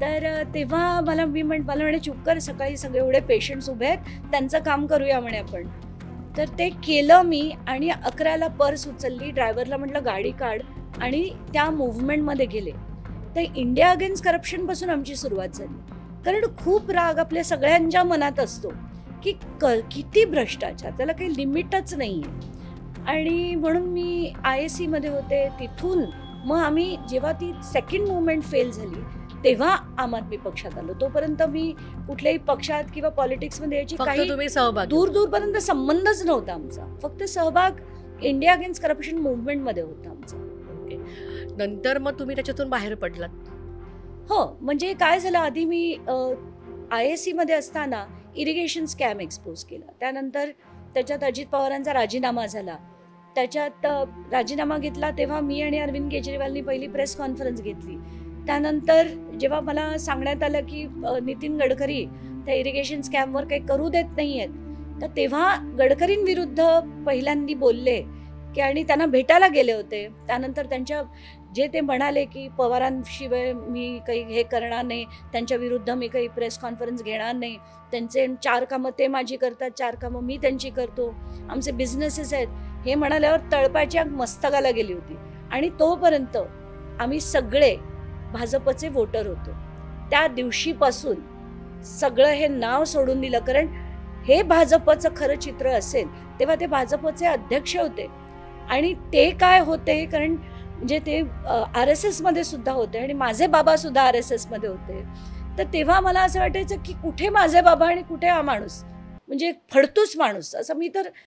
तेव्हा मला म्हणे चुप कर, सकाळी सगळे एवढे पेशंट्स उभे आहेत, त्यांचं काम करूया म्हणे आपण. तर ते केलं मी आणि 11ला पर्स उचलली, ड्रायव्हरला म्हटलं गाडी काढ आणि त्या मूव्हमेंटमध्ये गेले. तर इंडिया अगेन्स्ट करप्शनपासून आमची सुरुवात झाली. कारण खूप राग आपल्या सगळ्यांच्या मनात असतो की किती भ्रष्टाचार, त्याला काही लिमिटच नाही आहे. आणि म्हणून मी IAC होते. तिथून मग आम्ही जेव्हा ती सेकंड मूव्हमेंट फेल झाली तेव्हा आम आदमी पक्षात आलो. तोपर्यंत मी कुठल्याही पक्षात किंवा पॉलिटिक्समध्ये यायची काही तुम्ही सहभाग दूरपर्यंत संबंधच नव्हता आमचा. फक्त सहभाग इंडिया अगेन्स्ट करप्शन मूव्हमेंटमध्ये होता आमचा. नंतर मग तुम्ही त्याच्यातून बाहेर पडलात? हो, म्हणजे काय झालं, आधी मी IAC असताना इरिगेशन स्कॅम एक्सपोज केला. त्यानंतर त्याच्यात अजित पवारांचा राजीनामा झाला. त्याच्यात राजीनामा घेतला तेव्हा मी आणि अरविंद केजरीवालनी पहिली प्रेस कॉन्फरन्स घेतली. त्यानंतर जेव्हा मला सांगण्यात आलं की नितीन गडकरी त्या इरिगेशन स्कॅमवर काही करू देत नाही आहेत, तर तेव्हा गडकरींविरुद्ध पहिल्यांदा बोलले की आणि त्यांना भेटायला गेले होते. त्यानंतर त्यांच्या जे ते म्हणाले की पवारांशिवाय मी काही हे करणार नाही, त्यांच्या विरुद्ध मी काही प्रेस कॉन्फरन्स घेणार नाही, त्यांचे 4 कामं ते माझी करतात, 4 कामं मी त्यांची करतो, आमचे बिझनेसेस आहेत, हे म्हणाल्यावर तळपाची मस्तकाला गेली होती. आणि तोपर्यंत आम्ही सगळे भाजपचे वोटर होतो. त्या दिवशीपासून सगळं हे नाव सोडून दिलं. कारण हे भाजपचं खरं चित्र असेल तेव्हा ते भाजपचे अध्यक्ष होते आणि ते काय होते, कारण म्हणजे ते RSS सुद्धा होते आणि माझे बाबा सुद्धा RSS होते. तर तेव्हा मला असं वाटायचं की कुठे माझे बाबा आणि कुठे हा माणूस, म्हणजे फडतूस माणूस. असं मी तर